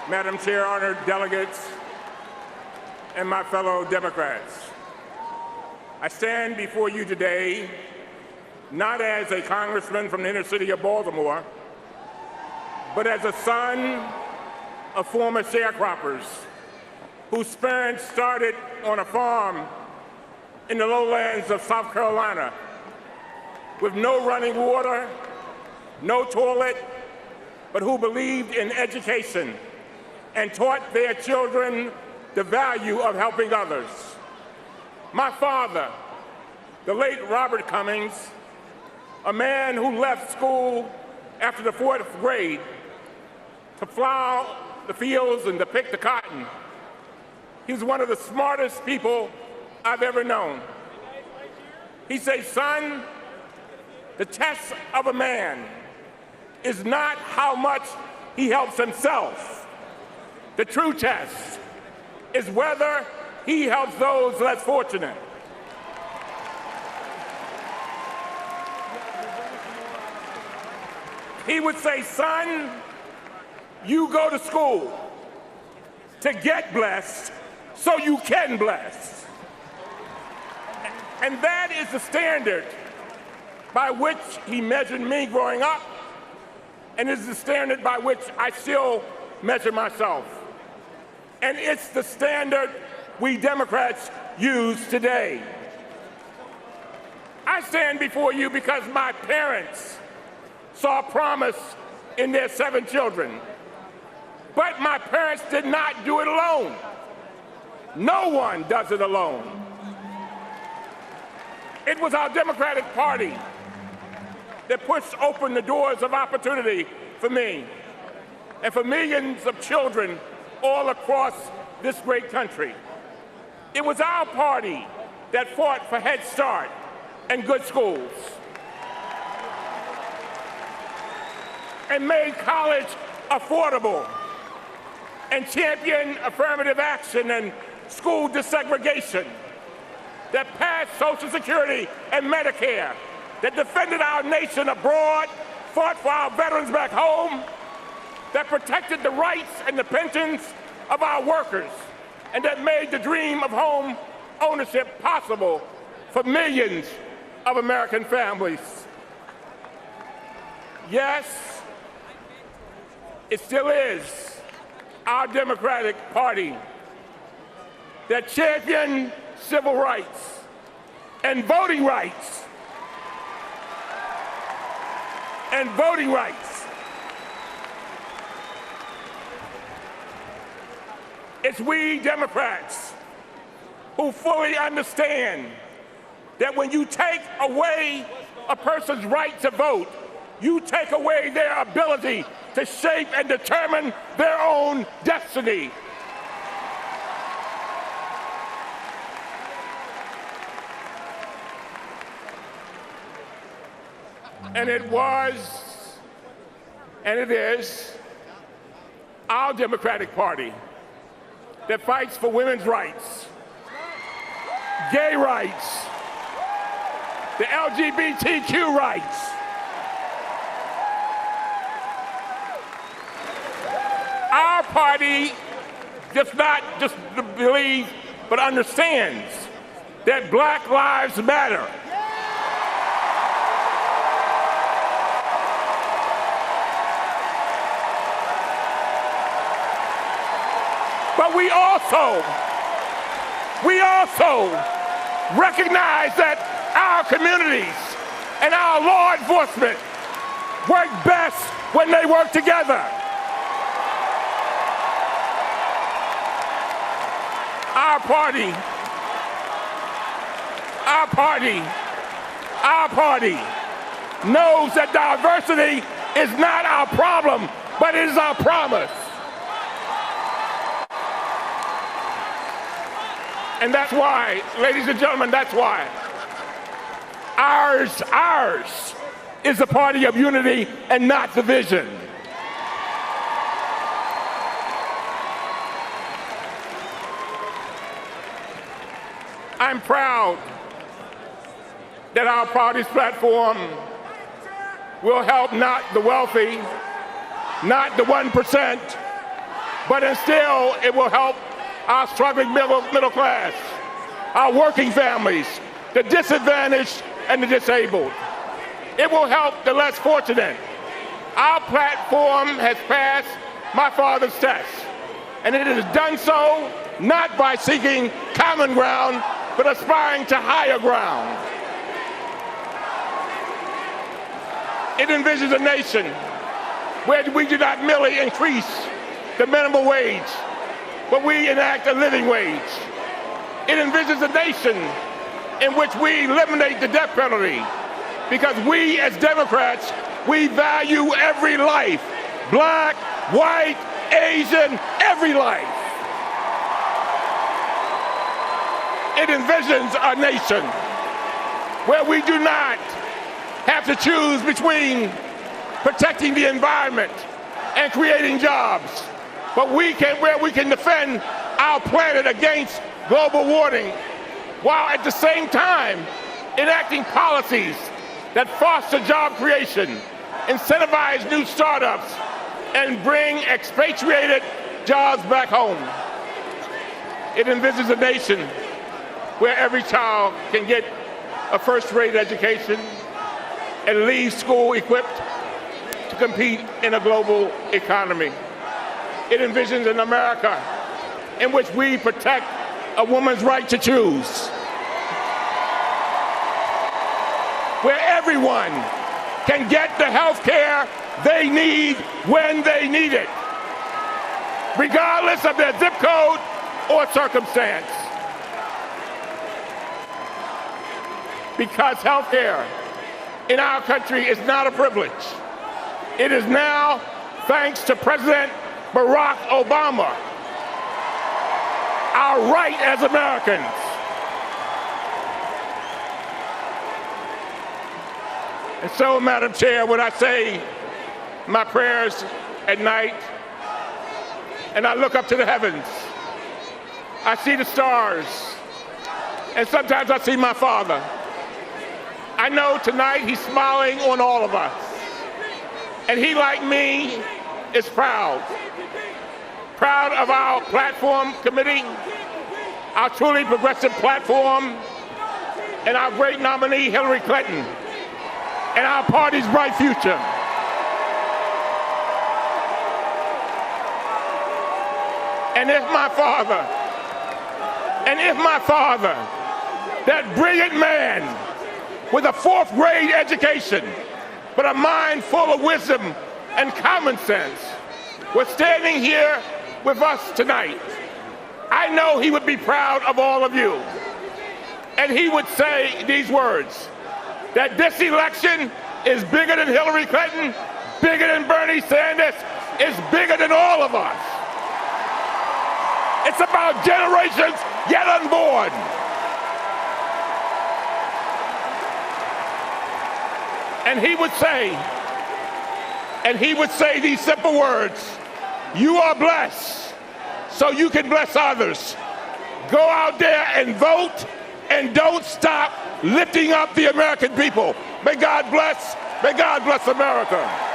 Madam Chair, honored delegates, and my fellow Democrats. I stand before you today not as a congressman from the inner city of Baltimore, but as a son of former sharecroppers whose parents started on a farm in the lowlands of South Carolina with no running water, no toilet, but who believed in education and taught their children the value of helping others. My father, the late Robert Cummings, a man who left school after the 4th grade to plow the fields and to pick the cotton. He's one of the smartest people I've ever known. He says, son, the test of a man is not how much he helps himself. The true test is whether he helps those less fortunate. He would say, son, you go to school to get blessed so you can bless. And that is the standard by which he measured me growing up, and is the standard by which I still measure myself. And it's the standard we Democrats use today. I stand before you because my parents saw promise in their 7 children. But my parents did not do it alone. No one does it alone. It was our Democratic Party that pushed open the doors of opportunity for me and for millions of children all across this great country. It was our party that fought for Head Start and good schools and made college affordable and championed affirmative action and school desegregation, that passed Social Security and Medicare, that defended our nation abroad, fought for our veterans back home, that protected the rights and the pensions of our workers, and that made the dream of home ownership possible for millions of American families. Yes, it still is our Democratic Party that championed civil rights and voting rights and voting rights. It's we Democrats who fully understand that when you take away a person's right to vote, you take away their ability to shape and determine their own destiny. And it was, and it is, our Democratic Party that fights for women's rights, gay rights, the LGBTQ rights. Our party does not just believe, but understands that Black lives matter. But we also recognize that our communities and our law enforcement work best when they work together. Our party knows that diversity is not our problem, but it is our promise. And that's why, ladies and gentlemen, that's why ours is a party of unity and not division. I'm proud that our party's platform will help not the wealthy, not the 1%, but instead it will help our struggling middle class, our working families, the disadvantaged and the disabled. It will help the less fortunate. Our platform has passed my father's test, and it has done so not by seeking common ground, but aspiring to higher ground. It envisions a nation where we do not merely increase the minimum wage, but we enact a living wage. It envisions a nation in which we eliminate the death penalty, because we as Democrats, we value every life, black, white, Asian, every life. It envisions a nation where we do not have to choose between protecting the environment and creating jobs, but where we can defend our planet against global warming, while at the same time enacting policies that foster job creation, incentivize new startups, and bring expatriated jobs back home. It envisions a nation where every child can get a first-rate education and leave school equipped to compete in a global economy. It envisions an America in which we protect a woman's right to choose, where everyone can get the health care they need when they need it, regardless of their zip code or circumstance. Because health care in our country is not a privilege. It is now, thanks to President Barack Obama, our right as Americans. And so, Madam Chair, when I say my prayers at night and I look up to the heavens, I see the stars, and sometimes I see my father. I know tonight he's smiling on all of us. And he, like me, is proud. Proud of our platform committee, our truly progressive platform, and our great nominee, Hillary Clinton, and our party's bright future. And if my father, that brilliant man with a fourth-grade education, but a mind full of wisdom and common sense, was standing here with us tonight, I know he would be proud of all of you. And he would say these words, that this election is bigger than Hillary Clinton, bigger than Bernie Sanders, is bigger than all of us. It's about generations yet unborn. And he would say these simple words, you are blessed, so you can bless others. Go out there and vote, and don't stop lifting up the American people. May God bless America.